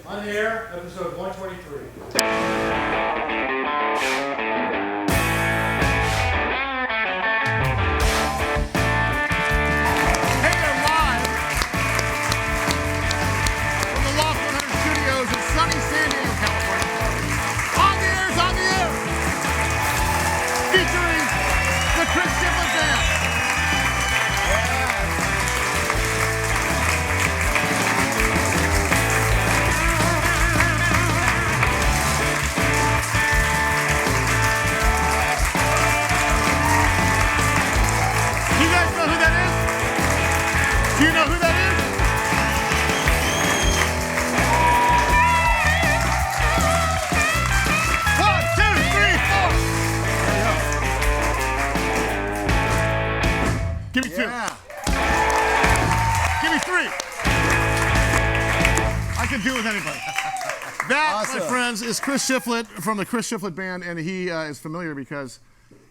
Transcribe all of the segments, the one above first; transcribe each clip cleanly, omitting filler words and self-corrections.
On the air, episode 123. Featuring the Chris Shiflett Band. Do you guys know who that is? Do you know who that is? Give me two. Give me three. I can deal with anybody. That, awesome. My friends, is Chris Shiflett from the Chris Shiflett Band, and he is familiar because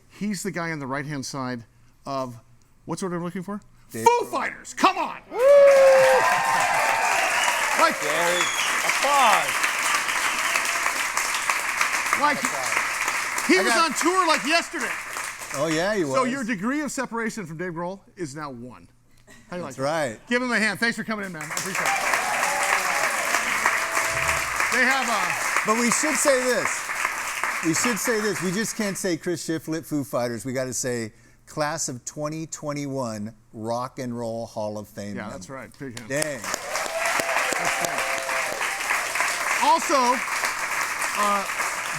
he's the guy on the right-hand side of, what's the word I'm looking for? Foo Fighters. Come on. Woo! Like, applause. Like, he was on tour like yesterday. Oh, yeah, he was. So your degree of separation from Dave Grohl is now 1. How do you like that? That's right. Give him a hand. Thanks for coming in, man. I appreciate it. They have But we should say this. We just can't say Chris Shiflett, Foo Fighters. We got to say Class of 2021 Rock and Roll Hall of Fame. Yeah, that's right. Big hand. Dang. Also,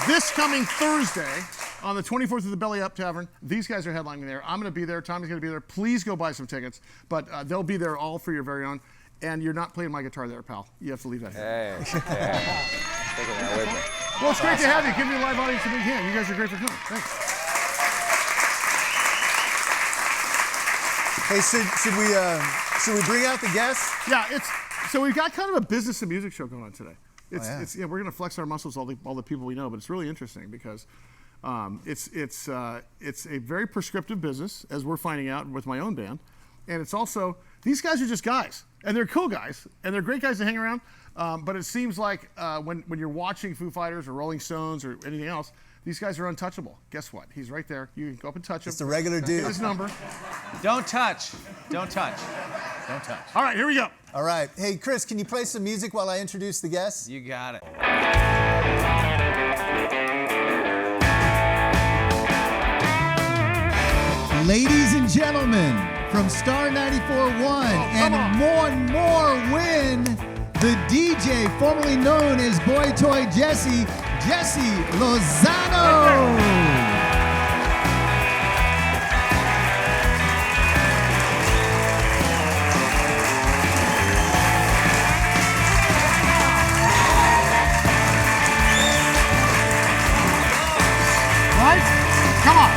this coming Thursday, on the 24th of the Belly Up Tavern, these guys are headlining there. I'm going to be there. Tommy's going to be there. Please go buy some tickets. But they'll be there all for your very own. And you're not playing my guitar there, pal. You have to leave that here. Hey. Taking that with me. Well, it's great to have you. Give me a live audience a big hand. You guys are great for coming. Thanks. Hey, should we bring out the guests? Yeah, so we've got kind of a business and music show going on today. We're going to flex our muscles, all the people we know, but it's really interesting because it's a very prescriptive business, as we're finding out with my own band, and it's also, these guys are just guys, and they're cool guys, and they're great guys to hang around. But it seems like when you're watching Foo Fighters or Rolling Stones or anything else, these guys are untouchable. Guess what? He's right there. You can go up and touch him. Just a regular dude. Get his number. Don't touch. Don't touch. Don't touch. All right, here we go. All right. Hey, Chris, can you play some music while I introduce the guests? You got it. Ladies and gentlemen, from Star 94.1 and more win, the DJ formerly known as Boy Toy Jesse Lozano. Come on.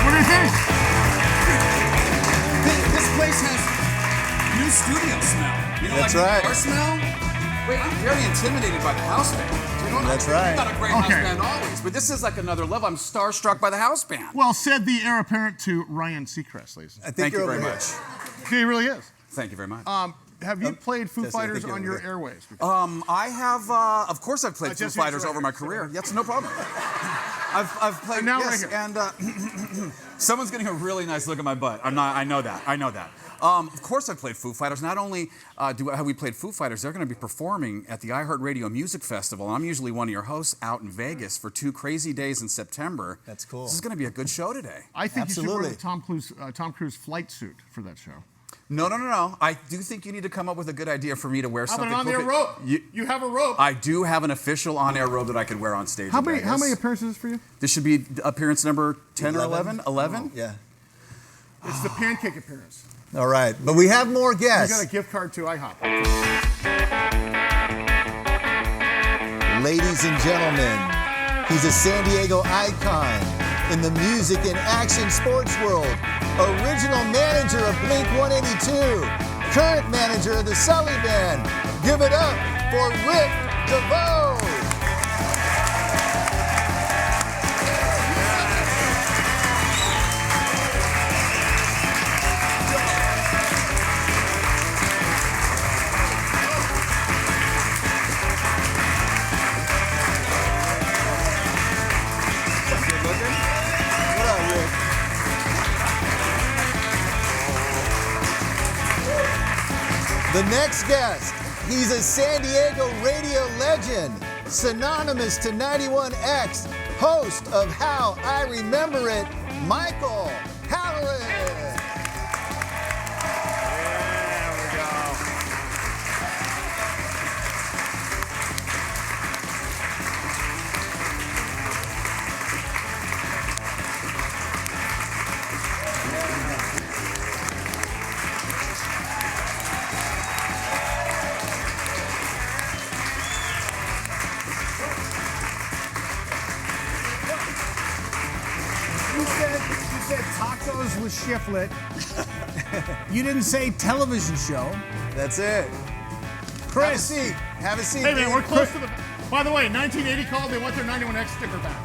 What do you think? This place has new studio smell. You know, That's like right. car smell? Wait, I'm very intimidated by the house band. You know, That's right. I've got a great house band always, but this is like another level. I'm starstruck by the house band. Well, said the heir apparent to Ryan Seacrest, ladies. Thank you very much. He really is. Thank you very much. Have you played Foo Jesse, Fighters on your airwaves? I have, of course I've played Foo Jesse's Fighters right over my career. That's no problem. I've played, And now yes, right here. and someone's getting a really nice look at my butt. I know that. Of course I've played Foo Fighters. Not only have we played Foo Fighters, they're going to be performing at the iHeartRadio Music Festival. And I'm usually one of your hosts out in Vegas for 2 crazy days in September. That's cool. This is going to be a good show today. I think Absolutely. you should wear the Tom Cruise flight suit for that show. No. I do think you need to come up with a good idea for me to wear How something. about an on-air robe? You have a robe. I do have an official on-air robe that I could wear on stage. How in many Vegas. appearances for you? This should be appearance number 10 or 11? 11? Yeah. It's the pancake appearance. All right. But we have more You guests. got a gift card to IHOP. Ladies and gentlemen, he's a San Diego icon in the music and action sports world. Original manager of Blink-182. Current manager of the Sully Band. Give it up for Rick Devoe. The next guest, he's a San Diego radio legend, synonymous to 91X, host of How I Remember It, Michael Halloran. You said tacos with Shiflett. You didn't say television show. That's it. Chris. Have a seat. Have a seat. Hey man, we're close to the. By the way, 1980 called. They want their 91X sticker back.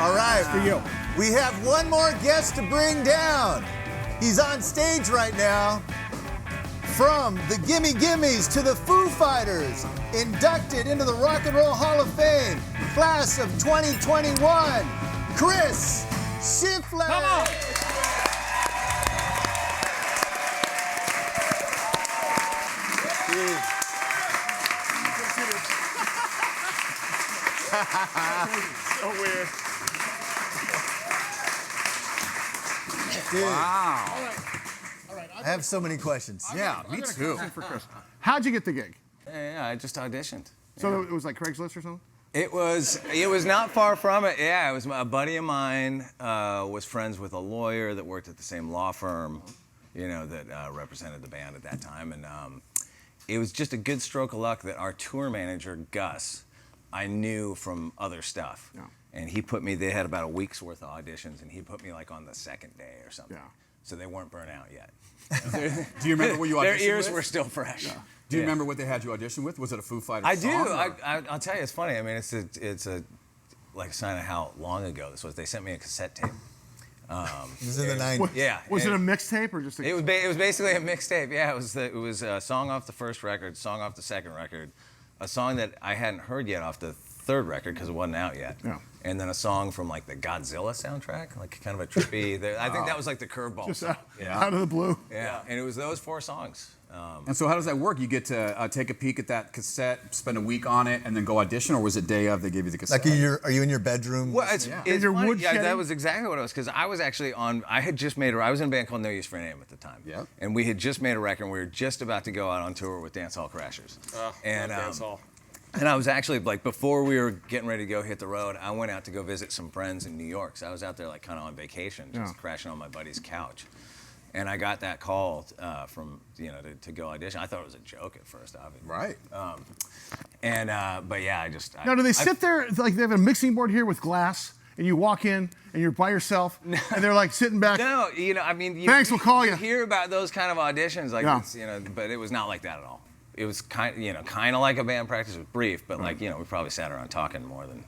All right. For you. We have one more guest to bring down. He's on stage right now. From the Gimme Gimmes to the Foo Fighters, inducted into the Rock and Roll Hall of Fame, class of 2021, Chris Shiflett. Come on. So weird. Dude, Wow. I have so many questions. Yeah, me too. For Chris. How'd you get the gig? Yeah, I just auditioned. So it was like Craigslist or something? It was not far from it. Yeah, it was a buddy of mine was friends with a lawyer that worked at the same law firm, that represented the band at that time, and it was just a good stroke of luck that our tour manager Gus, I knew from other stuff, and he put me. They had about a week's worth of auditions, and he put me like on the second day or something. Yeah. So they weren't burnt out yet. Do you remember what you auditioned Their ears with? were still fresh. Do you remember what they had you audition with? Was it a Foo Fighters I song? do. or- I'll tell you, it's funny. I mean, it's a like a sign of how long ago this was. They sent me a cassette tape. This is in the 90s. Yeah. Was it a and mixtape or just a? It was basically a mixtape. Yeah, it was a song off the first record, song off the second record, a song that I hadn't heard yet off the third record because it wasn't out yet. Yeah. And then a song from like the Godzilla soundtrack, like kind of a trippy. I think that was like the curveball. Just song. out of the blue. Yeah. And it was those 4 songs. And so how does that work? You get to take a peek at that cassette, spend a week on it, and then go audition, or was it day of they gave you the cassette? Like, are you in your bedroom? Well, it's In your funny. wood Yeah, shedding? that was exactly what it was, because I was actually I had just made I was in a band called No Use for a Name at the time. Yeah. And we had just made a record, and we were just about to go out on tour with Dance Hall Crashers. And Dance Hall. And I was actually, like, before we were getting ready to go hit the road, I went out to go visit some friends in New York. So I was out there, like, kind of on vacation, just crashing on my buddy's couch. And I got that call from, to go audition. I thought it was a joke at first, obviously. Right. But yeah, I just... Now, do they sit there, like they have a mixing board here with glass, and you walk in, and you're by yourself, and they're like sitting back? No, I mean... Thanks, we'll call you. You hear about those kind of auditions, like, but it was not like that at all. It was kind of like a band practice. It was brief, but like, we probably sat around talking more than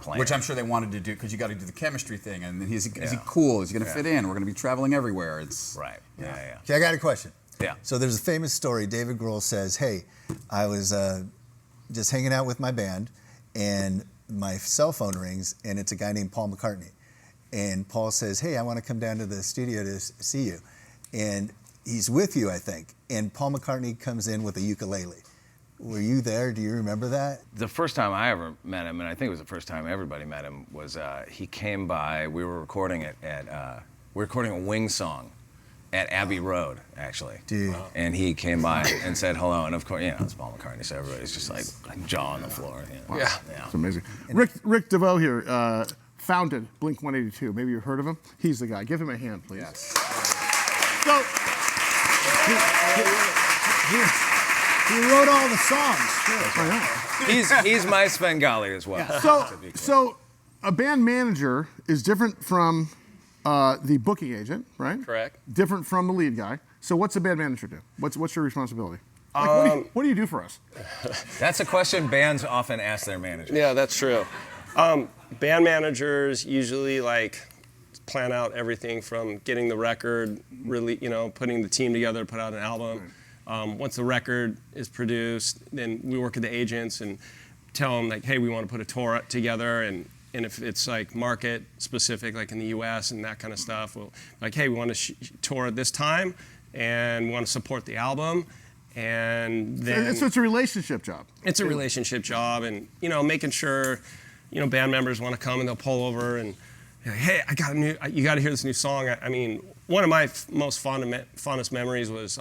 playing. Which I'm sure they wanted to do, because you got to do the chemistry thing, and then is he cool? Is he going to fit in? We're going to be traveling everywhere. It's Right. Yeah. Okay, I got a question. Yeah. So there's a famous story. David Grohl says, hey, I was just hanging out with my band, and my cell phone rings, and it's a guy named Paul McCartney. And Paul says, hey, I want to come down to the studio to see you. And he's with you, I think. And Paul McCartney comes in with a ukulele. Were you there? Do you remember that? The first time I ever met him, and I think it was the first time everybody met him, was he came by. We were recording it we were recording a Wing song at Abbey Road, actually. Dude. And he came by and said hello, and of course, it's Paul McCartney, so everybody's just like jaw on the floor. Yeah. It's amazing. Rick Devoe here founded Blink-182. Maybe you've heard of him. He's the guy. Give him a hand, please. Yes. So, He wrote all the songs. He's my Svengali as well. so a band manager is different from the booking agent, right? Correct. Different from the lead guy. So what's a band manager do? What's your responsibility? Like, what do you do for us? That's a question bands often ask their managers. Yeah, that's true. Band managers usually plan out everything from getting the record, really, putting the team together to put out an album. Once the record is produced, then we work with the agents and tell them hey, we want to put a tour together, and if it's market specific, like in the U.S. and that kind of stuff, we'll hey, we want to tour at this time, and want to support the album. And then So it's a relationship job. it's a relationship job, and making sure band members want to come and they'll pull over and hey, you got to hear this new song. I mean, one of my most fondest memories was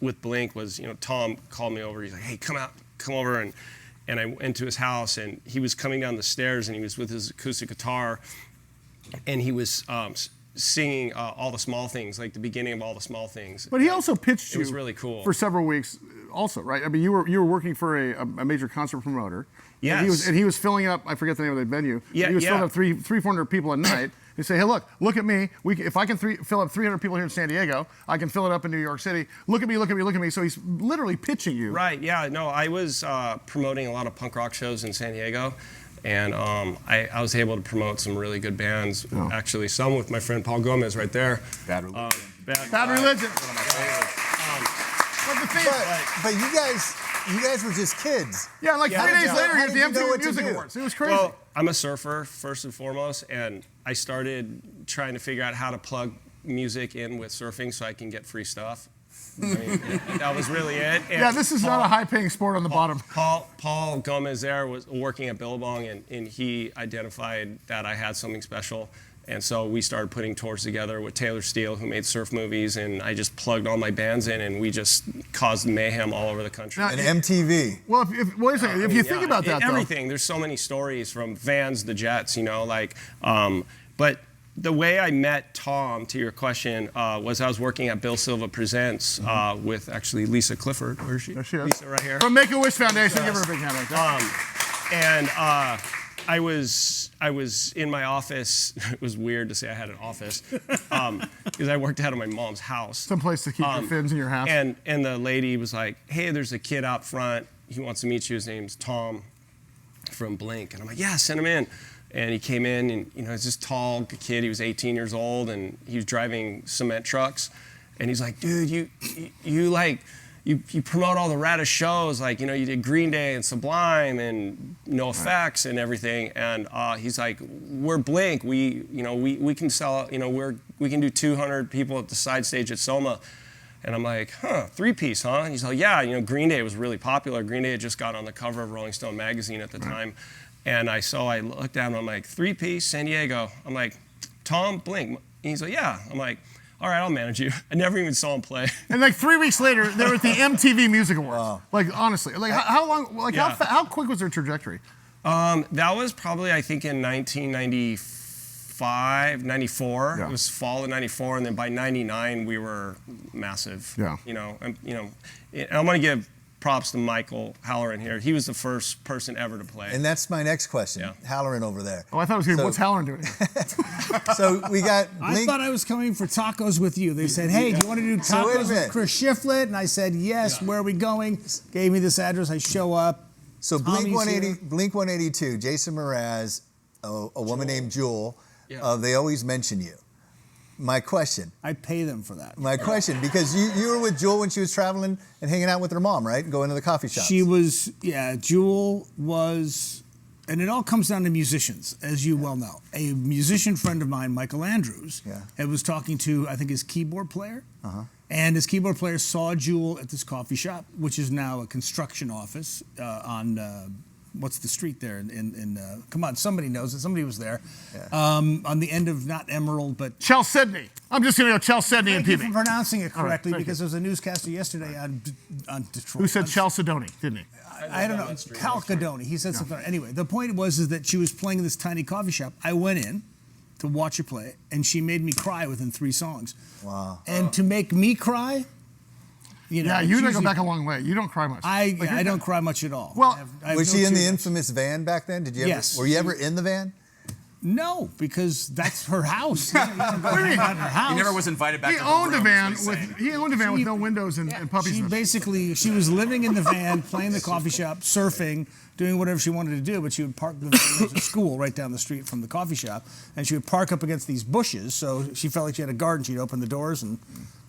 with Blink was Tom called me over. He's like, hey, come over, and I went to his house, and he was coming down the stairs, and he was with his acoustic guitar, and he was singing All the Small Things, like the beginning of All the Small Things. But he also pitched you. It was really cool. For several weeks, also, right? I mean, you were working for a major concert promoter. Yes. And he was filling up. I forget the name of the venue. Yeah, he was filling yeah. up 400 people a night. They say, hey, look at me. If I can fill up 300 people here in San Diego, I can fill it up in New York City. Look at me, look at me, look at me. So he's literally pitching you. Right. Yeah. No, I was promoting a lot of punk rock shows in San Diego. And I was able to promote some really good bands. Oh. Actually, some with my friend Paul Gomez right there. Bad Religion. Bad Religion. But you guys were just kids. Yeah, like 3 days later, How he had did the you know MTV what to Music do? Awards. It was crazy. Well, I'm a surfer first and foremost, and I started trying to figure out how to plug music in with surfing so I can get free stuff. I mean, that was really it. And yeah, this is not a high-paying sport on the bottom. Paul Gomez there was working at Billabong, and he identified that I had something special. And so we started putting tours together with Taylor Steele, who made surf movies, and I just plugged all my bands in, and we just caused mayhem all over the country. Now, And MTV. Well, wait a second. If you think about that, everything. There's so many stories from Vans, the Jets, but the way I met Tom, to your question, was I was working at Bill Silva Presents with actually Lisa Clifford. Where is she? There she is. Lisa right here. From Make-A-Wish Foundation, give her a big hand right there. And I was in my office. It was weird to say I had an office because I worked out of my mom's house. Someplace to keep your fins in your house. And the lady was like, hey, there's a kid out front. He wants to meet you. His name's Tom from Blink. And I'm like, yeah, send him in. And he came in, and he's this tall kid. He was 18 years old, and he was driving cement trucks. And he's like, dude, you promote all the raddest shows, like you did Green Day and Sublime and No Effects and everything. And he's like, we're Blink. We can sell. We can do 200 people at the side stage at Soma. And I'm like, 3-piece, huh? And he's like, yeah. Green Day was really popular. Green Day had just got on the cover of Rolling Stone magazine at the time. And I looked down, and I'm like, 3-piece, San Diego. I'm like, Tom, Blink. And he's like, yeah. I'm like, all right, I'll manage you. I never even saw him play. And like 3 weeks later, they were at the MTV Music Awards. Wow. Like honestly, like how long? Like how quick was their trajectory? That was probably, I think, in 1995, 94. Yeah. It was fall of 94, and then by 99 we were massive. Yeah. And I'm gonna give props to Michael Halloran here. He was the first person ever to play. And that's my next question. Yeah. Halloran over there. Oh, I thought it was going to be, what's Halloran doing? So we got I Blink. thought I was coming for tacos with you. They said, hey, do you want to do So wait a tacos minute. with Chris Shiflett? And I said, yes, where are we going? Gave me this address. I show up. So Tommy's Blink 182, Jason Mraz, a woman named Jewel, Yeah. they always mention you. My question, I pay them for that. because you were with Jewel when she was traveling and hanging out with her mom, right? And going to the coffee shops. She was, Jewel was, and it all comes down to musicians, as you well know. A musician friend of mine, Michael Andrews, was talking to, I think, his keyboard player. And his keyboard player saw Jewel at this coffee shop, which is now a construction office on, what's the street there? Come on, somebody knows it. Somebody was there. On the end of not Emerald, but Chalcedony. I'm just going to go Chalcedony and thank you PB. for pronouncing it correctly, thank because there was a newscaster yesterday on Detroit. Who said Chalcedony, didn't he? I don't know. Calcadony. He said something. Anyway, the point was that she was playing in this tiny coffee shop. I went in to watch her play, and she made me cry within 3 songs. Wow. And to make me cry, you Yeah, you didn't go back a long way. You don't cry much. I don't cry much at all. Well, I have Was no she in the tears. infamous van back then? Did you ever? Yes. Were you ever in the van? No, because that's her house. You can go hang out in her house. He never was invited back He to the owned a room, van is what he's saying. with no windows and puppies. She was living in the van, playing the coffee shop, surfing, doing whatever she wanted to do, but she would park the van at school right down the street from the coffee shop, and she would park up against these bushes, so she felt like she had a garden. She'd open the doors, and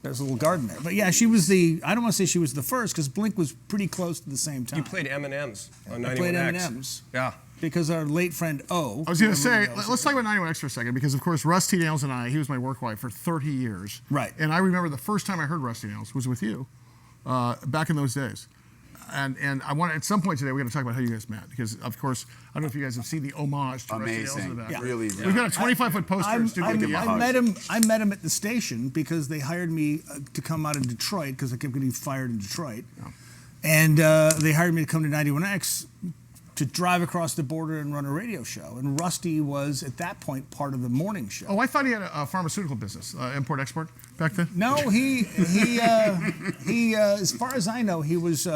there's a little garden there. But yeah, she was I don't want to say she was the first, because Blink was pretty close to the same time. You played M&Ms on 91X. I played M&Ms. Yeah. because our late friend O. I was going to say, let's talk about 91X for a second, because of course Rusty Nails and I, he was my work wife for 30 years. Right. And I remember the first time I heard Rusty Nails was with you, back in those days. And I want at some point today we're going to talk about how you guys met, because of course I don't know if you guys have seen the homage to Rusty Nails in the back. Really. We've got a 25-foot poster in studio. I met him at the station because they hired me to come out of Detroit because I kept getting fired in Detroit, and they hired me to come to 91X to drive across the border and run a radio show. And Rusty was at that point part of the morning show. Oh, I thought he had a pharmaceutical business, import-export back then. No, he as far as I know, he was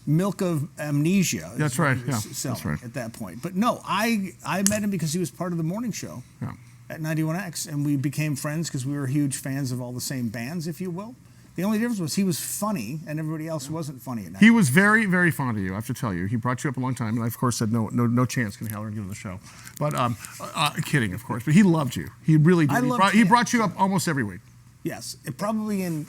milk of amnesia. That's right. Yeah, that's right. At that point, but no, I met him because he was part of the morning show at 91X, and we became friends because we were huge fans of all the same bands, if you will. The only difference was he was funny, and everybody else wasn't funny at night. He was very, very fond of you, I have to tell you. He brought you up a long time, and I, of course, said, no chance can Halloran give him the show. But, kidding, of course. But he loved you. He really did. He brought you up almost every week. Yes, probably in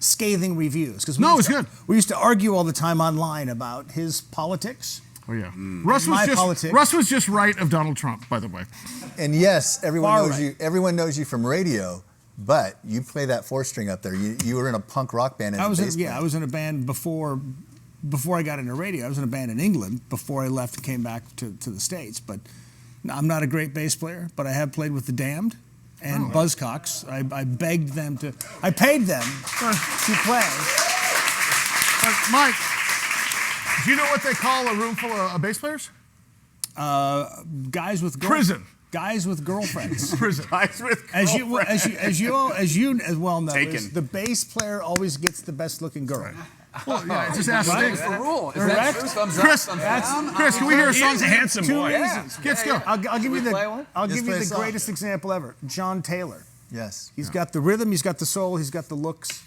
scathing reviews. No, it was good. We used to argue all the time online about his politics. Oh, yeah. Russ was just right of Donald Trump, by the way. And yes, everyone Far knows right. you. Everyone knows you from radio, but you play that 4-string up there. You were in a punk rock band as a bass player. I was in a band before I got into radio. I was in a band in England before I left and came back to the States. But I'm not a great bass player, but I have played with the Damned and Buzzcocks. I begged them to. I paid them to play. Mike, do you know what they call a room full of bass players? Guys with prison. Guys with girlfriends. Prison. Guys with As you as well know, Taken. the bass player always gets the best looking girl. Well, yeah, just ask Sting. That's the rule. Is Correct. that true? Thumbs up, Chris, thumbs down? Chris, can we hear a song? He's a handsome Two boy. reasons. Let's go. I'll give you play one? I'll give Just you play a the song. greatest example ever. John Taylor. Yes. He's got the rhythm, he's got the soul, he's got the looks,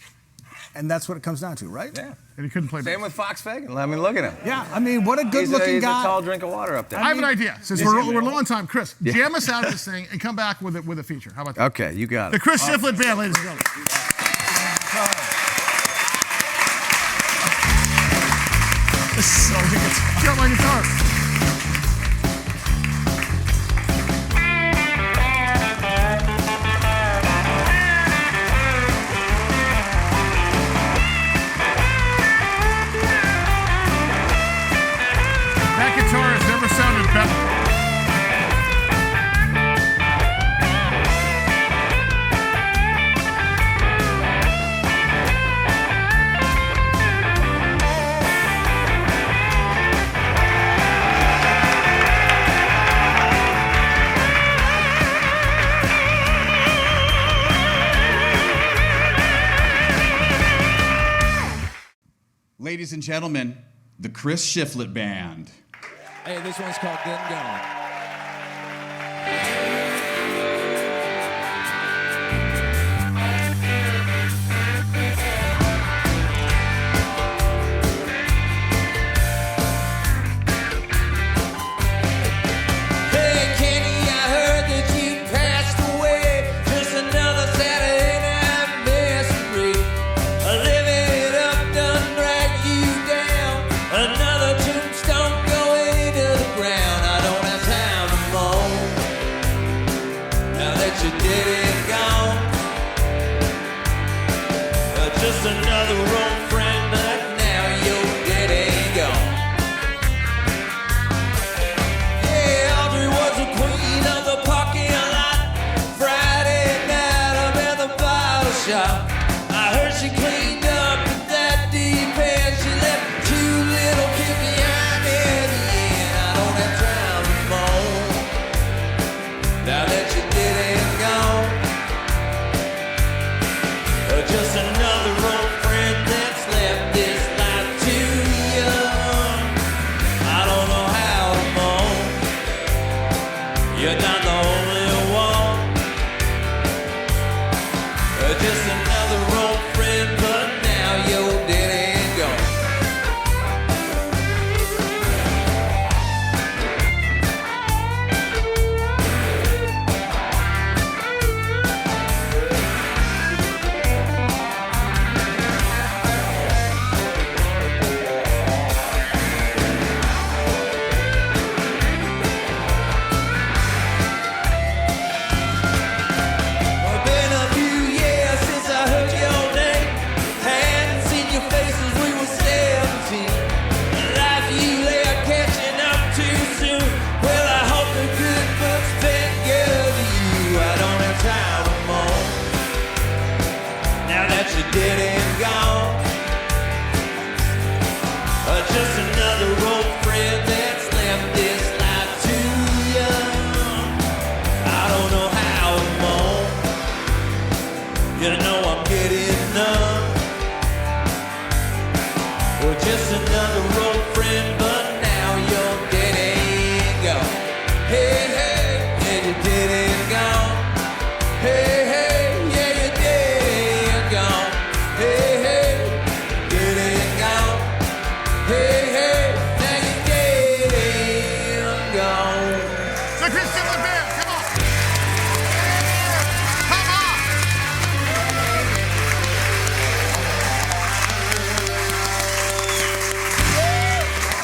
and that's what it comes down to, right? Yeah. And he couldn't play bass. Same with Fox Fagan. I mean, look at him. Yeah, I mean, what a good-looking He's a guy. tall drink of water up there. I have an idea. Since we're low on time, Chris, jam us out of this thing and come back with a feature. How about that? Okay, you got The it. Chris Shiflett Band, ladies and gentlemen. Got my guitar. That guitar has never sounded better. Ladies and gentlemen, the Chris Shiflett Band. Hey, this one's called Getting Gone. Hey, Kenny, I heard that you passed away. Just another Saturday night misery. Living it up done drag you down. Another tombstone going into the ground. I don't have time to moan. Well, just another old friend, but now you're dead and gone. Hey, hey, yeah, you're dead and gone. Hey, hey, yeah, you're dead and gone. Hey, hey, dead and gone. Hey, hey, now you're dead and gone. The Chris Shiflett Band, come on. Come on.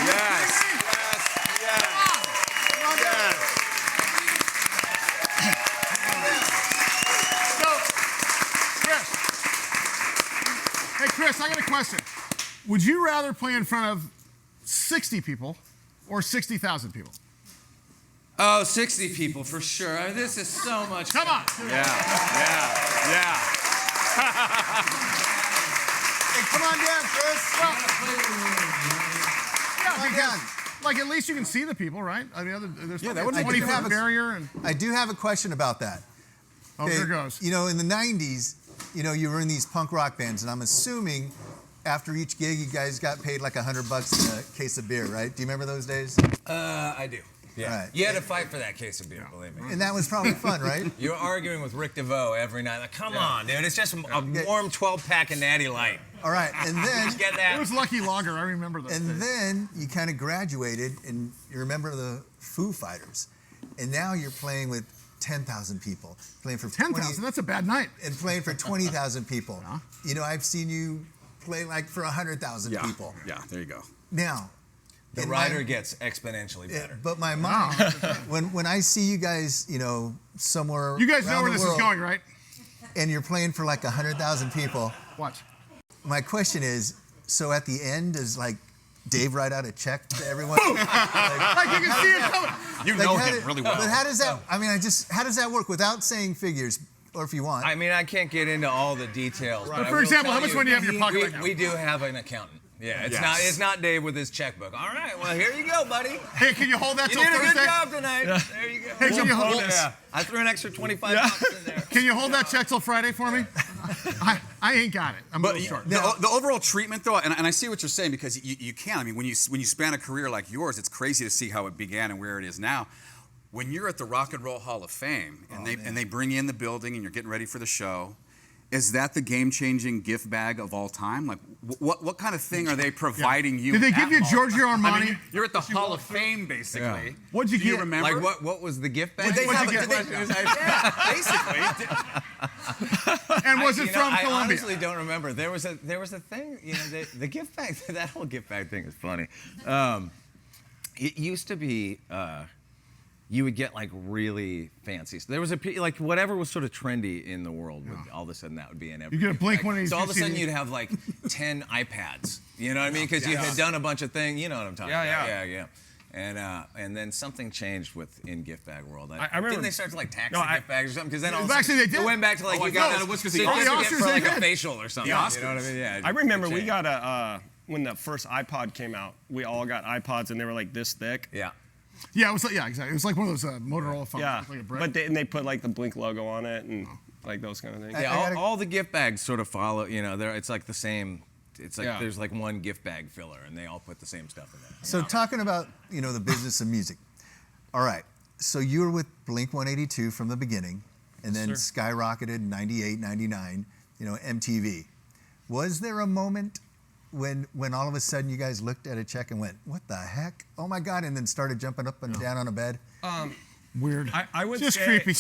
Yes. So, Chris. Hey, Chris, I got a question. Would you rather play in front of 60 people or 60,000 people? Oh, 60 people for sure. I mean, this is so much. Come on. Yeah. Hey, come on down, Chris. Yeah, because, like, at least you can see the people, right? I mean, there's Yeah, that a would make a 20-foot difference. barrier. And, I do have a question about that. oh, there goes. You know, in the 90s, you know, you were in these punk rock bands, and I'm assuming after each gig, you guys got paid like $100 in a case of beer, right? Do you remember those days? I do. Yeah. Right. You had to fight for that case of beer, believe me. And that was probably fun, right? You were arguing with Rick Devoe every night. Like, come on, dude. It's just a warm 12-pack of Natty Light. All right, and then Get It that? was Lucky Lager. I remember those and days. then you kind of graduated, and you remember the Foo Fighters, and now you're playing with 10,000 people, playing for 10,000, that's a bad night. and playing for 20,000 people. Yeah. You know, I've seen you play like for 100,000 Yeah. people. Yeah, there you go. Now, The in rider my- gets exponentially better. But my mind, when I see you guys, you know, somewhere You guys know around where the this is world, going, right? and you're playing for like 100,000 people, Watch. my question is, so at the end, does like Dave write out a check to everyone? Like you can see it coming. You Like, know how him did- really well. But how does that? I mean, how does that work without saying figures, or if you want? I mean, I can't get into all the details. But But I for will example, tell how much money do you have in your pocket we, right now? We do have an accountant. Yeah, it's Yes. it's not Dave with his checkbook. All right, well here you go, buddy. Hey, can you hold that You till did a Thursday? good job tonight. There you go. Hey, can you hold Yeah, I threw an extra 25 bucks in there. Can you hold that check till Friday for me? I ain't got it. I'm a But little short. the overall treatment, though, and I see what you're saying because you can. I mean, when you span a career like yours, it's crazy to see how it began and where it is now. When you're at the Rock and Roll Hall of Fame and they bring you in the building and you're getting ready for the show, is that the game-changing gift bag of all time? Like, what kind of thing are they providing you? Did they at give you Hall? Giorgio I Armani? mean, you're at the Hall of Fame, basically. Yeah. What'd you Do you get? remember? Like what was the gift bag? Did they What'd have you a- get? did they- yeah, basically. And was it You know, from I Colombia? honestly don't remember. There was a thing. You know, the gift bag. That whole gift bag thing is funny. It used to be. You would get like really fancy. So there was like whatever was sort of trendy in the world. Would, all of a sudden that would be in every. You get a gift Blink bag. 182 So all of a sudden CD. you'd have like 10 iPads. You know what I mean? Because you had done a bunch of things. You know what I'm talking about? Yeah. And then something changed within gift bag world. I remember- Didn't they start to like tax No, the I- gift bags or something? Because then all of a Actually, sudden they did. it went back to like Oh, you I got thought it was 'cause so the you used to Oscars get for they like a did. facial or something. The You know what I mean? Yeah. I remember it we changed. got when the first iPod came out, we all got iPods and they were like this thick. Yeah. Yeah, it was like, yeah, exactly. It was like one of those Motorola phones. Yeah, Like a brick. but they put like the Blink logo on it and like those kind of things. Yeah, I gotta- all the gift bags sort of follow. You know, it's like the same. It's like Yeah. there's like one gift bag filler, and they all put the same stuff in there. So talking about, you know, the business of music. All right. So you were with Blink 182 from the beginning, and then skyrocketed in 98, 99, you know, MTV. Was there a moment when all of a sudden you guys looked at a check and went, what the heck? Oh my God, and then started jumping up and down on a bed? Weird. I would Just say, creepy.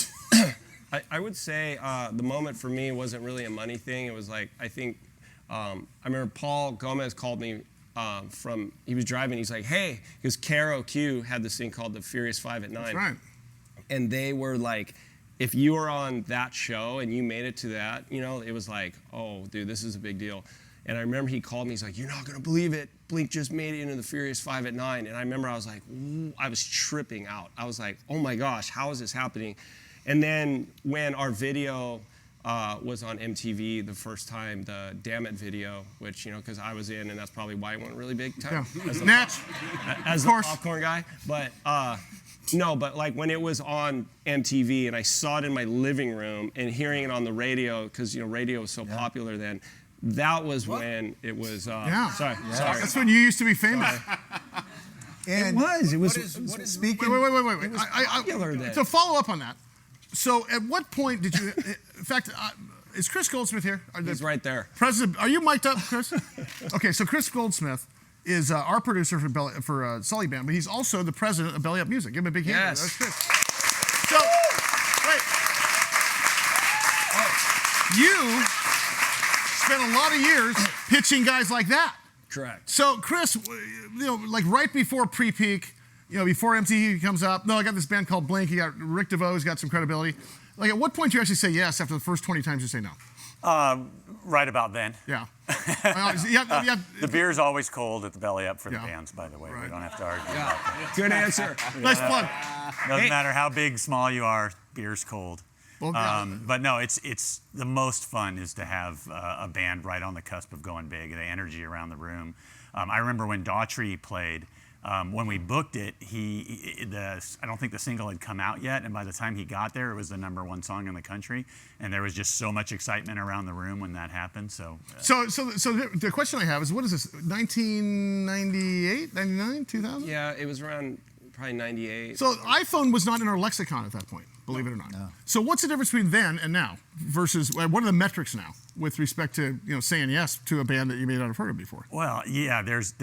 I would say the moment for me wasn't really a money thing. It was like, I think, I remember Paul Gomez called me he was driving, he's like, hey, because KROQ had this thing called the Furious 5 at 9. That's right. And they were like, if you were on that show and you made it to that, you know, it was like, oh, dude, this is a big deal. And I remember he called me, he's like, you're not gonna believe it. Blink just made it into the Furious 5 at 9. And I remember I was like, ooh, I was tripping out. I was like, oh my gosh, how is this happening? And then when our video was on MTV the first time, the Damn It video, which, you know, because I was in, and that's probably why it went really big time. Yeah. As the Natch. as Of the course. popcorn guy. But no, but like when it was on MTV and I saw it in my living room and hearing it on the radio, because you know radio was so popular then, that was when it was. Yeah. Sorry. That's when you used to be famous. And It was. speaking. Wait. popular then. To follow up on that, so at what point did you? In fact, is Chris Goldsmith here? He's right there. President, are you mic'd up, Chris? Okay, so Chris Goldsmith is our producer for Sully Band, but he's also the president of Belly Up Music. Give him a big hand. Yes. That's Chris. So, wait. You spent a lot of years pitching guys like that. Correct. So, Chris, like right before pre-peak, before MTV comes up, no, I got this band called Blink. You got Rick Devoe, who's got some credibility. Like, at what point do you actually say yes after the first 20 times you say no? Right about then. Yeah. The beer's always cold at the Belly Up for the Yeah. bands, by the way. Right. We don't have to argue about that. Good answer. Nice plug. Doesn't matter how big, small you are, beer's cold. Well, yeah. But no, it's the most fun is to have a band right on the cusp of going big, the energy around the room. I remember when Daughtry played, when we booked it, I don't think the single had come out yet, and by the time he got there, it was the #1 song in the country, and there was just so much excitement around the room when that happened. So the question I have is, what is this, 1998, 99, 2000? Yeah, it was around probably 98. So iPhone was not in our lexicon at that point, believe it or not. No. So what's the difference between then and now versus, what are the metrics now with respect to, saying yes to a band that you may not have heard of before? Well, yeah, there's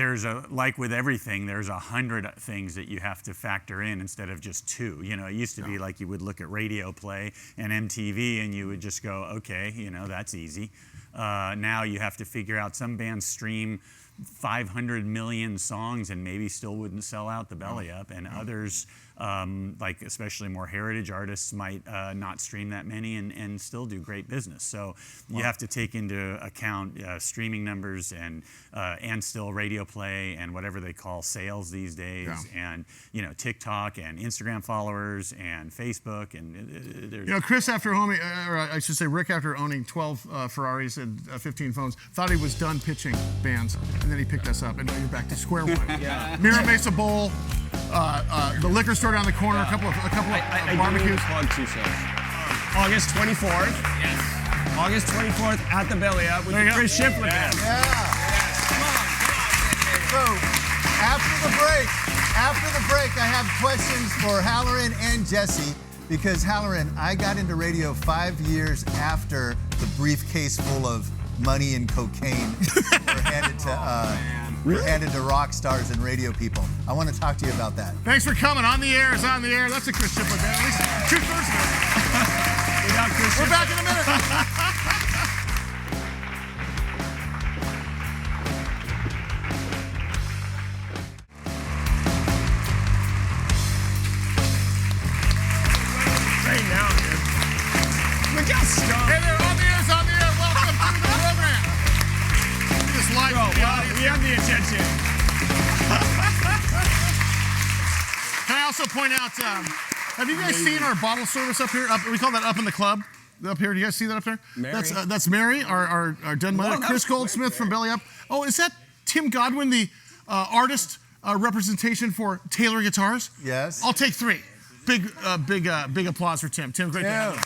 like with everything, there's 100 things that you have to factor in instead of just 2. It used to be like you would look at radio play and MTV and you would just go, okay, that's easy. Now you have to figure out, some bands stream 500 million songs and maybe still wouldn't sell out the Belly Up, and others, like especially more heritage artists, might not stream that many and still do great business. So you have to take into account streaming numbers and still radio play and whatever they call sales these days, and TikTok and Instagram followers and Facebook, and there's Chris, after owning, or I should say Rick, after owning 12 Ferraris and 15 phones, thought he was done pitching bands, and then he picked us up, and now you're back to square one. Yeah. Mira Mesa Bowl, the liquor store down the corner, a couple of barbecues. On 2 shows. August 24th. Yes. August 24th at the Belly Up with the Chris Shiflett Band. So, after the break, I have questions for Halloran and Jesse, because Halloran, I got into radio 5 years after the briefcase full of money and cocaine were handed to rock stars and radio people. I want to talk to you about that. Thanks for coming. On the Air is on the air. That's the Chris Shiflett Band. At least 2/3 of it. We're back in a minute. Look how stoned. Hey there, on the air is on the air. Welcome to the program. Just live to the audience. We have the attention. Can I also point out, have you guys seen our bottle service up here? We call that Up in the Club. Up here, do you guys see that up there? Mary. That's Mary, our den mother. Chris Goldsmith from Belly Up. Oh, is that Tim Godwin, the artist representation for Taylor Guitars? Yes. I'll take 3. Big applause for Tim. Tim, great to have you.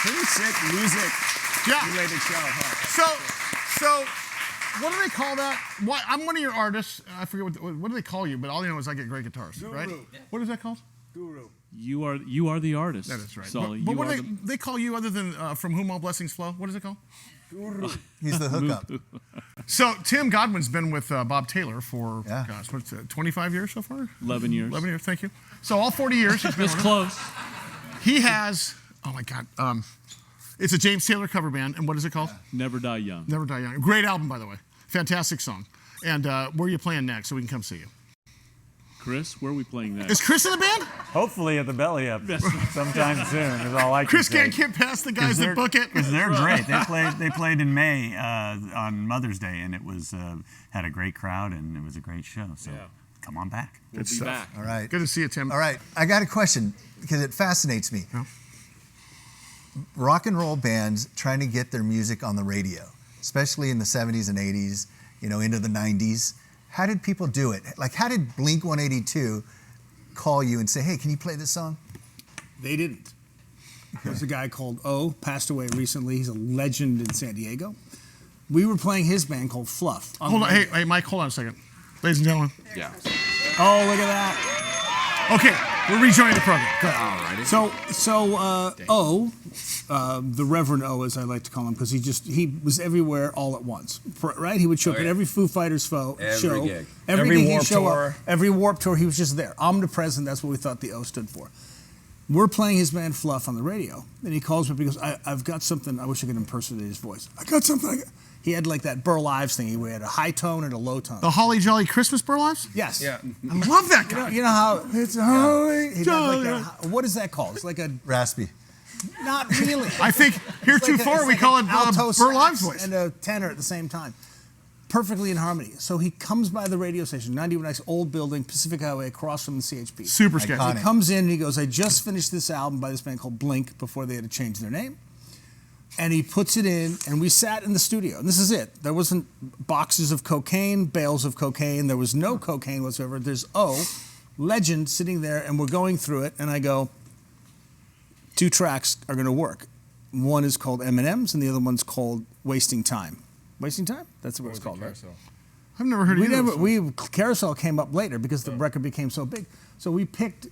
Pretty sick music related show, huh? So, what do they call that? I'm one of your artists. I forget what do they call you, but all you know is I get great guitars, right? What is that called? Guru. You are the artist. That is right. Sully. But what do they call you other than From Whom All Blessings Flow? What is it called? Guru. He's the hookup. So Tim Godwin's been with Bob Taylor for, gosh, what's it, 25 years so far? 11 years. 11 years, thank you. So all 40 years he's been It's with close. He has, oh my God, it's a James Taylor cover band, and what is it called? Never Die Young. Never Die Young. Great album, by the way. Fantastic song. And where are you playing next so we can come see you? Chris, where are we playing next? Is Chris in the band? hopefully at the Belly Up sometime soon. Is all I can Chris say. can't get past the guys that book it. Because they're great. They played in May on Mother's Day, and it was had a great crowd, and it was a great show. So come on back. We'll be back. All right. Good to see you, Tim. All right. I got a question because it fascinates me. Yeah. Rock and roll bands trying to get their music on the radio, especially in the 70s and 80s, into the 90s. How did people do it? Like, how did Blink 182 call you and say, hey, can you play this song? They didn't. There's a guy called O, passed away recently. He's a legend in San Diego. We were playing his band called Fluff. Hold on, hey, Mike, hold on a second. Ladies and gentlemen. Yeah. Oh, look at that. Okay, we're rejoining the program. Go ahead. O, the Reverend O, as I like to call him, because he was everywhere all at once, right? He would show up at every Foo Fighters show. Gig. Every Warped Tour. Every Warped Tour, he was just there. Omnipresent, that's what we thought the O stood for. We're playing his band Fluff on the radio, and he calls me because I've got something, I wish I could impersonate his voice. I got something. He had like that Burl Ives thing. He had a high tone and a low tone. The Holly Jolly Christmas Burl Ives? Yes. Yeah. I love that guy. You know how it's Holly Jolly. What is that called? It's like a Raspy. not really. I think heretofore we call it alto Burl Ives sax voice. and a tenor at the same time, perfectly in harmony. So he comes by the radio station, 91X, old building, Pacific Highway, across from the CHP. Super sketchy. Iconic. He comes in and he goes, I just finished this album by this band called Blink before they had to change their name. And he puts it in, and we sat in the studio. And this is it. There wasn't boxes of cocaine, bales of cocaine. There was no cocaine whatsoever. There's O, legend, sitting there, and we're going through it. And I go, 2 tracks are going to work. One is called M&M's, and the other one's called Wasting Time. Wasting Time? That's what it's called, right? I've never heard of it. Carousel came up later because the record became so big. So we picked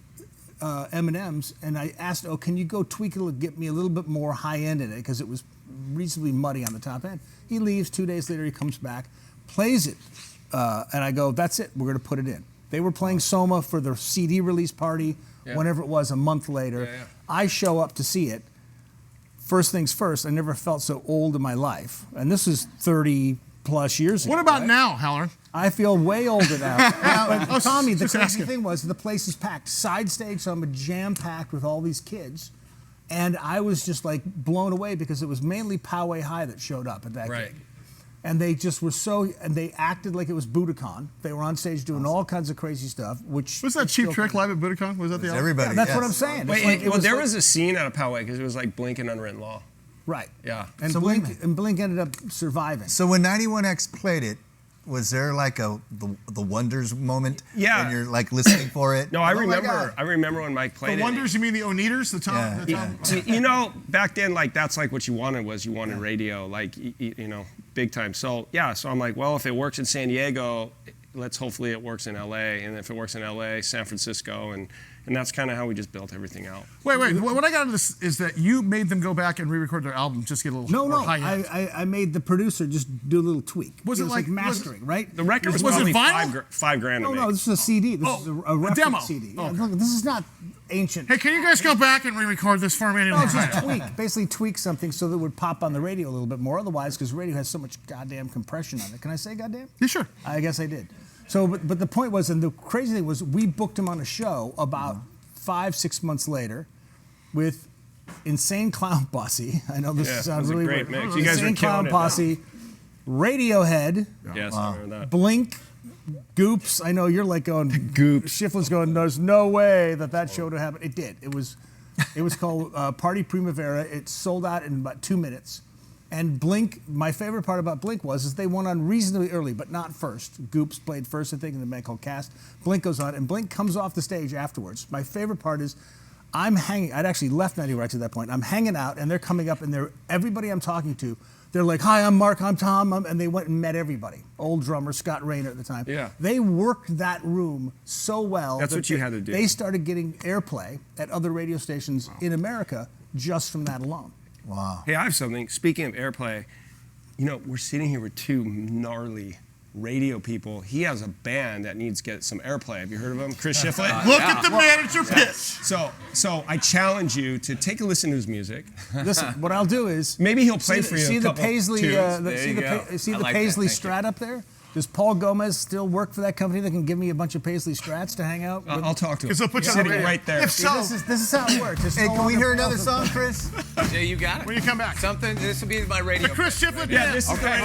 M&M's, and I asked, can you go tweak it and get me a little bit more high end in it, because it was reasonably muddy on the top end. He leaves. 2 days later, he comes back, plays it, and I go, that's it, we're going to put it in. They were playing Soma for their CD release party, whenever it was, a month later. I show up to see it. First things first, I never felt so old in my life, and this is 30 plus years ago. What about right? now, Halloran? I feel way older now. But Tommy, the just crazy asking. thing was the place is packed. Side stage, so I'm jam-packed with all these kids. And I was just like blown away because it was mainly Poway High that showed up at that gig. And they just were and they acted like it was Budokan. They were on stage doing all kinds of crazy stuff, which... Was that Cheap Trick live at Budokan? Was that the album? Everybody. That's what I'm saying. Wait, there was a scene out of Poway because it was like Blink and Unwritten Law. Right. Yeah. And So wait a minute. Blink ended up surviving. So when 91X played it, was there like the Wonders moment? Yeah. When you're like listening for it? No, I Oh my remember. God. I remember when Mike played The it. Wonders, you mean the Oneaters? The Tom? Yeah. You know, back then, like that's like what you wanted radio, like you know, big time. So yeah, so I'm like, well, if it works in San Diego, hopefully it works in LA, and if it works in LA, San Francisco, and that's kind of how we just built everything out. Wait. What I got out of this is that you made them go back and re-record their album just to get a little more high end. I made the producer just do a little tweak. Was it like mastering, right? The record was it probably vinyl? $5 grand to No, make. no, this is a CD. This is a reference demo. CD. Yeah, Okay. look, this is not ancient. Hey, can you guys go back and re-record this for me? No, it's just basically tweak something so that it would pop on the radio a little bit more. Otherwise, because radio has so much goddamn compression on it. Can I say goddamn? Yeah, sure. I guess I did. So, but the point was, and the crazy thing was, we booked him on a show about 5-6 months later with Insane Clown Posse. I know this sounds really great weird. mix. You guys Insane are killing Clown it. Posse, Radiohead, Yes, I remember that. Blink, Goops. I know you're like going. Goops. Shiflett's going. There's no way that show would happen. It did. It was called Party Primavera. It sold out in about 2 minutes. And Blink, my favorite part about Blink was they went on reasonably early, but not first. Goops played first, I think, in the band called Cast. Blink goes on, and Blink comes off the stage afterwards. My favorite part is I'm hanging. I'd actually left 90 at that point. I'm hanging out, and they're coming up, and everybody I'm talking to, they're like, "Hi, I'm Mark, I'm Tom," and they went and met everybody. Old drummer Scott Rayner at the time. Yeah. They worked that room so well. That's that what you had to do. They started getting airplay at other radio stations in America just from that alone. Wow. Hey, I have something. Speaking of airplay, you know, we're sitting here with 2 gnarly radio people. He has a band that needs to get some airplay. Have you heard of him? Chris Shiflett? Look at the manager pitch. So I challenge you to take a listen to his music. Listen, what I'll do is maybe he'll play for you. See a the couple Paisley, tunes. see the like Paisley that. Thank Strat up there. Does Paul Gomez still work for that company that can give me a bunch of Paisley Strats to hang out? I'll talk to him. Because they'll put you on Sitting the radio. right there. If so, This is how it works. It's Hey, no can we longer hear another possible. song, Chris? Yeah, you got it. when you come back. This will be my radio. The Chris Shiflett Band. Yeah, this is okay. the radio.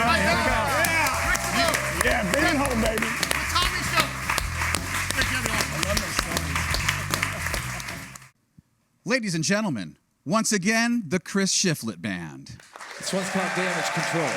Yeah, bring it home, baby. The Tommy Show. Ladies and gentlemen, once again, the Chris Shiflett Band. This one's called Damage Control.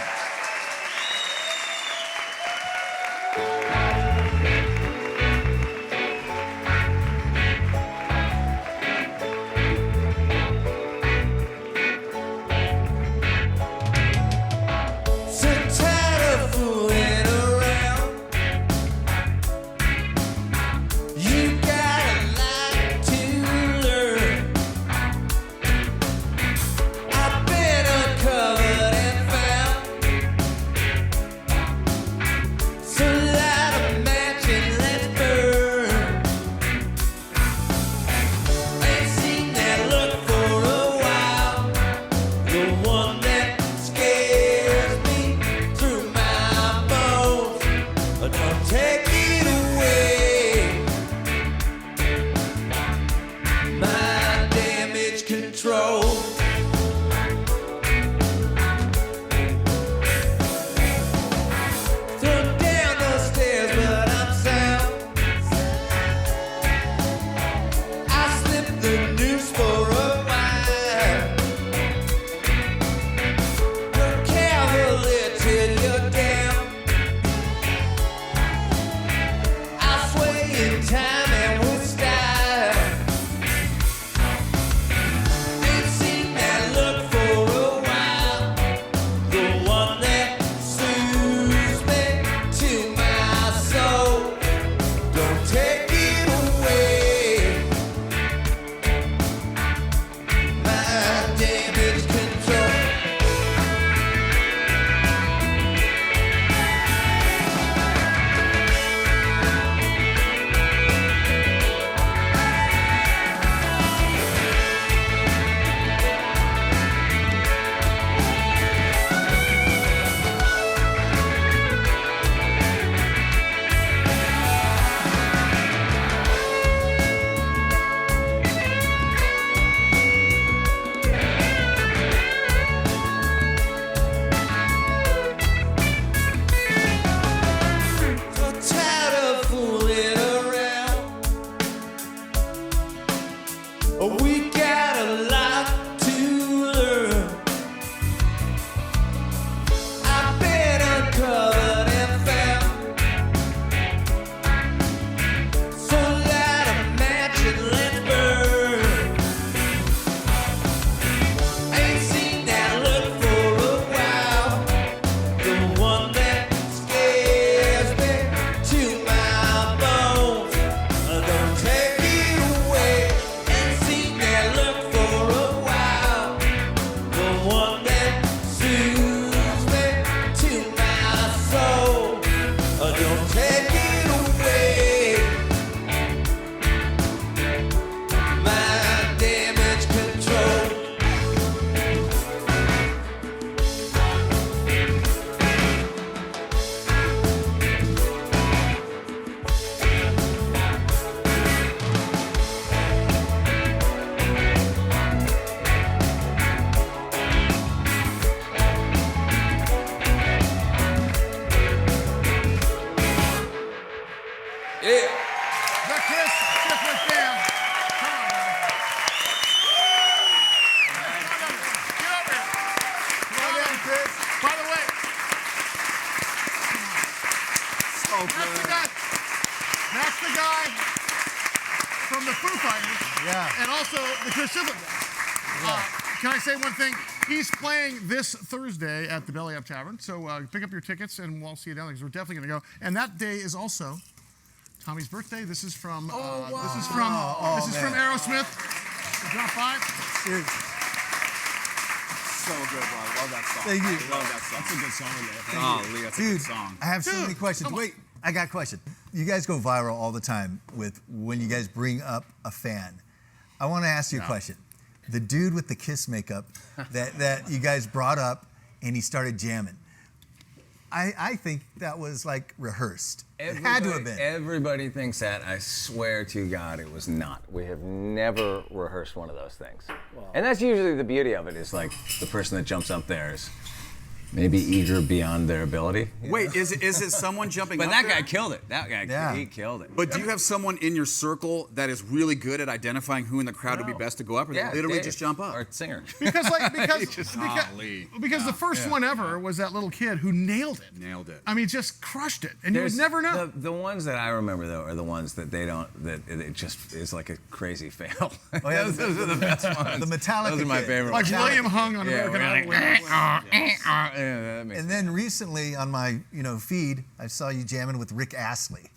That's the guy from the Foo Fighters. Yeah. And also the Chris Shiflett Band. Can I say one thing? He's playing this Thursday at the Belly Up Tavern. So pick up your tickets and we'll see you down there because we're definitely going to go. And that day is also Tommy's birthday. This is from this is from Aerosmith. Drop by. Cheers. So good, bro. I love that song. Thank you. I love that song. That's a good song there. Golly, that's a Dude, good song. I have so many questions. come on. Wait, I got a question. You guys go viral all the time with when you guys bring up a fan. I want to ask you a question. The dude with the Kiss makeup that you guys brought up and he started jamming. I think that was like rehearsed. It had to have been. Everybody thinks that. I swear to God, it was not. We have never rehearsed one of those things. And that's usually the beauty of it, is like the person that jumps up there is maybe eager beyond their ability. Wait, is it someone jumping But up that there? guy killed it. That guy, he killed it. But do you have someone in your circle that is really good at identifying who in the crowd would be best to go up, or they literally just jump up? Or singer. Because Because the first one ever was that little kid who nailed it. Nailed it. I mean, just crushed it. And you would never know. The ones that I remember, though, are the ones that they don't, that it just is like a crazy fail. Oh, yeah, those are the best ones. The Metallica Those are my kid. favorite Like ones. William Hung on American Idol. And And then recently on my feed, I saw you jamming with Rick Astley.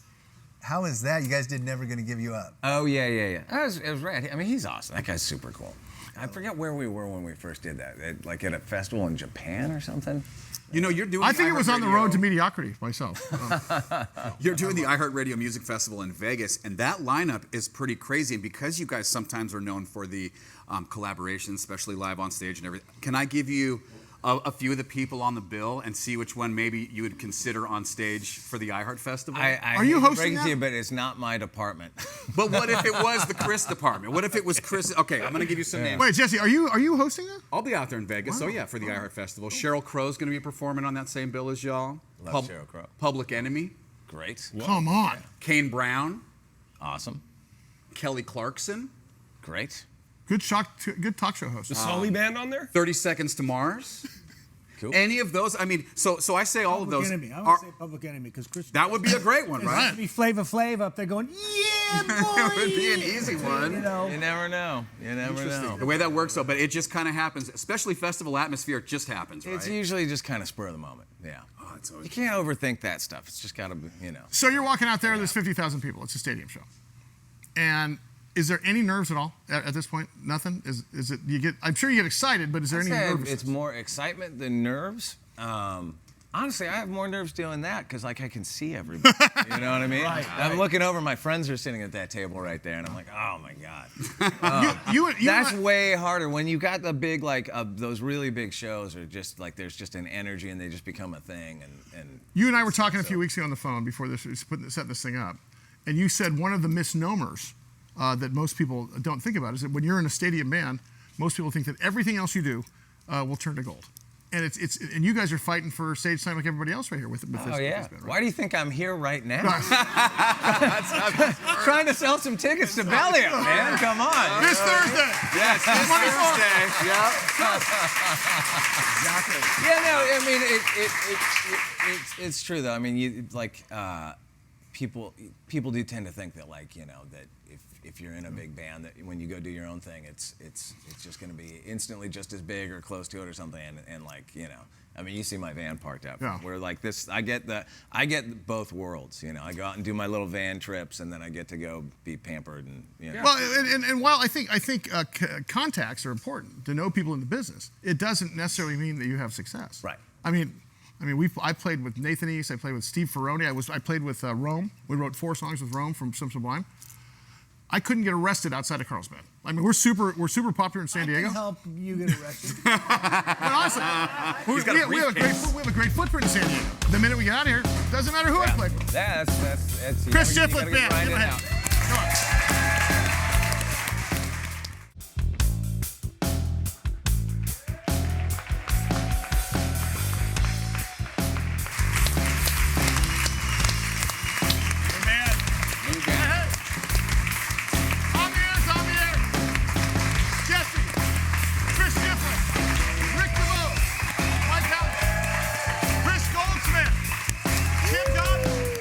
How is that? You guys did Never Gonna Give You Up. Oh, yeah. It was rad. I mean, he's awesome. That guy's super cool. I forget where we were when we first did that. Like at a festival in Japan or something. You know, you're doing. I think it was on the road to mediocrity myself. You're doing the iHeartRadio Music Festival in Vegas, and that lineup is pretty crazy. And because you guys sometimes are known for the collaborations, especially live on stage and everything, can I give you a few of the people on the bill and see which one maybe you would consider on stage for the iHeart Festival? Are you hosting that? that? To you, but it's not my department. But what if it was the Chris department? What if it was Chris? Okay, I'm going to give you some names. Wait, Jesse, are you hosting that? I'll be out there in Vegas. So yeah, for the iHeart Festival. Sheryl Crow's going to be performing on that same bill as y'all. Love Sheryl Crow. Public Enemy. Great. Come on. Kane Brown. Awesome. Kelly Clarkson. Great. Good talk show host. The Sully Band on there? 30 Seconds to Mars. Cool. Any of those? I mean, so I say all of those. Enemy. I would say Public Enemy because Chris. That would be a great one, right? It'd be Flavor Flav up there going, yeah, boy. It would be an easy one. You know. You never know. You never know. The way that works, though, but it just kind of happens, especially festival atmosphere. It just happens, right? It's usually just kind of spur of the moment. Yeah. Oh, it's always You can't overthink that stuff. It's just got to be, So you're walking out there, there's 50,000 people. It's a stadium show. And is there any nerves at all at this point? Nothing? Is it, I'm sure you get excited, but is there any nerves? It's more excitement than nerves. Honestly, I have more nerves doing that because I can see everybody. You know what I mean? I'm looking over. My friends are sitting at that table right there, and I'm like, oh my god. That's way harder when you got the big those really big shows are just like there's just an energy and they just become a thing. And you and I were talking a few weeks ago on the phone before setting this thing up, and you said one of the misnomers that most people don't think about is that when you're in a stadium band, most people think that everything else you do will turn to gold. And and you guys are fighting for stage time like everybody else right here with this. Oh yeah. Band, right? Why do you think I'm here right now? Trying to sell some tickets to Belly Up, man. Come on. This Thursday. Yes, this Thursday. Yep. Exactly. Yeah, no, I mean it's true though. I mean, people do tend to think that that if you're in a big band that when you go do your own thing, it's just going to be instantly just as big or close to it or something. And I mean, you see my van parked out. Yeah. Where like this, I get both worlds. I go out and do my little van trips, and then I get to go be pampered and Well, and while I think contacts are important to know people in the business, it doesn't necessarily mean that you have success. Right. I mean, I played with Nathan East. I played with Steve Ferroni. I played with Rome. We wrote 4 songs with Rome from Sim Sublime. I couldn't get arrested outside of Carlsbad. I mean, we're super popular in San Diego. I can help you get arrested. But honestly, we have a great footprint in San Diego. The minute we get out of here, doesn't matter who I play with. That's Chris Shiflett Band. Come on. Jesse, Chris Shiflett, Rick Devoe, Mike Halloran, Chris Goldsmith, Tim Godwin,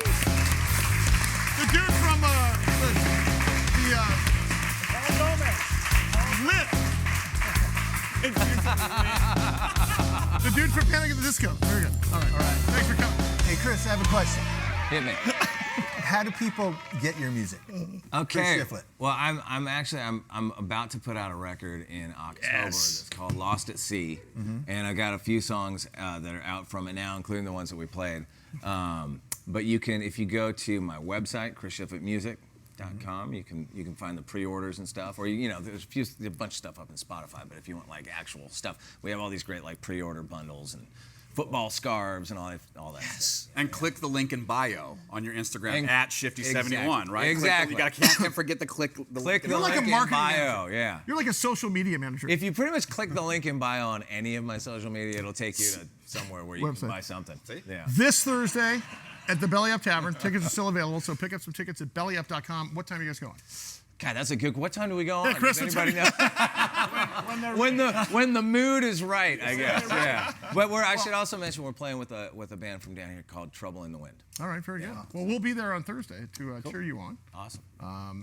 The dude from Panic at the Disco. Very good. All right. Thanks for coming. Hey, Chris, I have a question. Hit me. How do people get your music? Okay. Chris Shiflett. Well, I'm about to put out a record in October that's called Lost at Sea, and I got a few songs that are out from it now, including the ones that we played. But you can, if you go to my website, chrisshiflettmusic.com, you can find the pre-orders and stuff, or there's a bunch of stuff up in Spotify. But if you want like actual stuff, we have all these great like pre-order bundles and football scarves and all that stuff. And click the link in bio on your Instagram at Shifty71, right? Exactly. Can't forget to click the link. You're like a marketing bio, yeah. You're like a social media manager. If you pretty much click the link in bio on any of my social media, it'll take you to somewhere where you can buy something. See? Yeah. This Thursday at the Belly Up Tavern. Tickets are still available, so pick up some tickets at bellyup.com. What time are you guys going? God, that's a good. What time do we go on? Hey, Chris, Does anybody know? when the mood is right, I guess. Yeah. But I should also mention we're playing with a band from down here called Trouble in the Wind. All right, very good. Well, we'll be there on Thursday to cheer you on. Awesome.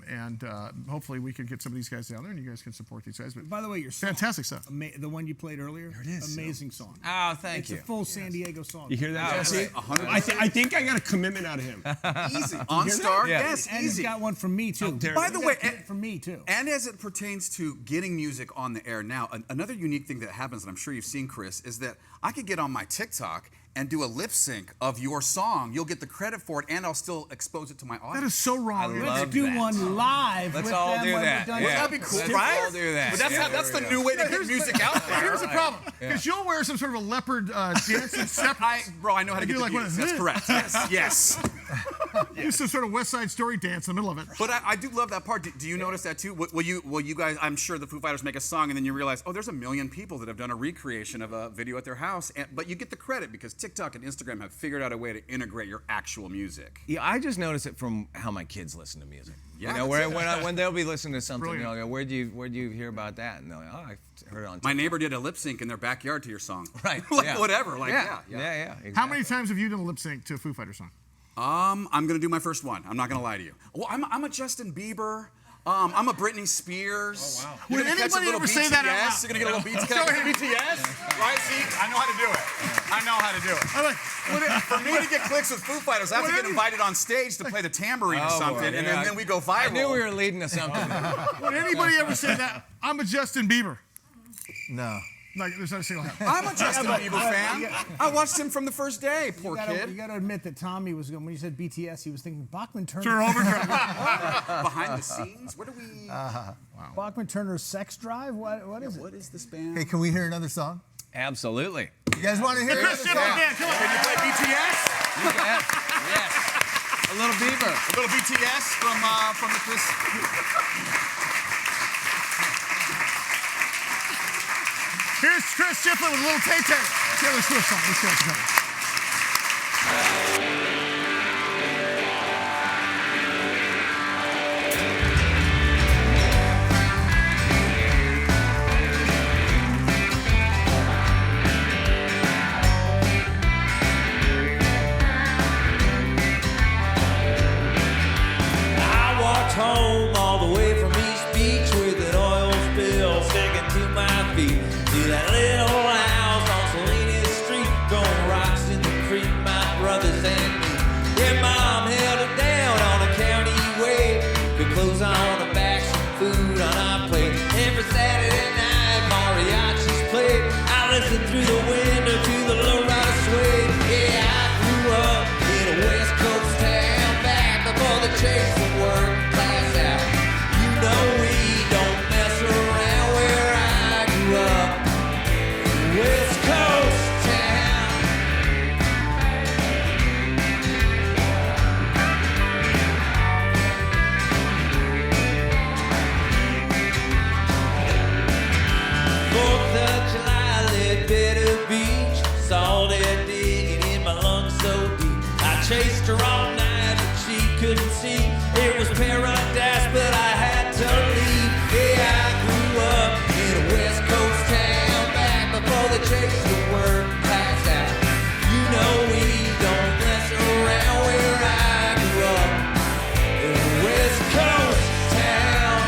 And hopefully we can get some of these guys down there, and you guys can support these guys. But By the way, your song, fantastic stuff. The one you played earlier. There it is. Amazing song. Oh, thank you. It's a full San Diego song. You hear that, Jesse? 100%. I think I got a commitment out of him. Easy. On Star? Yeah. Yes, And he's easy. got one from me too. By the way, from me too. And as it pertains to getting music on the air now, another unique thing that happens, and I'm sure you've seen, Chris, is that I could get on my TikTok and do a lip sync of your song. You'll get the credit for it, and I'll still expose it to my audience. That is so wrong. Let's do one live. Let's with all them do when that. we're done. Yeah. That'd be cool, Let's right? all do that. But that's the new way to get music out there. Here's the problem. Because you'll wear some sort of a leopard dancing step. Bro, I know how to get do the like beats. one That's of- correct. Yes. Do some sort of West Side Story dance in the middle of it. But I do love that part. Do you notice that too? Will you guys? I'm sure the Foo Fighters make a song, and then you realize, oh, there's a million people that have done a recreation of a video at their house, but you get the credit because TikTok and Instagram have figured out a way to integrate your actual music. Yeah, I just notice it from how my kids listen to music. Yeah, You know, when they'll be listening to something, Brilliant. you know, where'd you hear about that? And they're like, oh, I heard it on TikTok. My neighbor did a lip sync in their backyard to your song. Right. Like yeah. whatever. Like yeah. Exactly. How many times have you done a lip sync to a Foo Fighters song? I'm gonna do my first one. I'm not gonna lie to you. Well, I'm a Justin Bieber. I'm a Britney Spears. Oh, wow. You're Would gonna catch a anybody little ever BTS. say that out loud? You're gonna get a little BTS. Can I get BTS? Right? See, I know how to do it. I know how to do it. I'm like, For me to get clicks with Foo Fighters, I have to get invited on stage to play the tambourine or something, boy, and yeah. then we go viral. I knew we were leading to something. would anybody ever say that? I'm a Justin Bieber. No. Like, there's not a single hand. I'm a Justin Bieber fan. I watched him from the first day. Poor You kid. got to admit that Tommy was when you said BTS, he was thinking Bachman Turner. Sure, overdrive. Behind the scenes, where do we? Bachman Turner's Sex Drive. What is it? What is this band? Hey, can we hear another song? Absolutely. You guys want to hear Chris another Shiflett song? Band, come on. Can you play BTS? Yes. A little Bieber. A little BTS from the Chris. Here's Chris Shiflett with a little Tay-Tay. Taylor Swift song. Let's go. Let's go. I walked home all the way from East Beach with an oil spill sticking to my feet. To that little house on Salinas Street, throwing rocks in the creek, my brothers and me. Yeah, Mom held it down on a county way. Good clothes on her back, some food on our plate. Every Saturday night, mariachis played. I listened through the window to the lowrider sway. Yeah, I grew up in a West Coast town back before the chase of work class out. You know we don't mess around where I grew up. West Coast town. Fourth of July, Ledbetter Beach. Saw that digging in my lungs so deep. I chased her all night, but she couldn't see. It was paradise, but I had to leave. Yeah, I grew up in a West Coast town back before the chase of work passed out. You know we don't mess around where I grew up. In a West Coast town.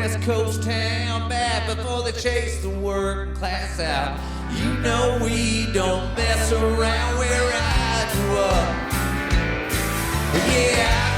West Coast town back before they chase the working class out. You know we don't mess around where I grew up. Yeah,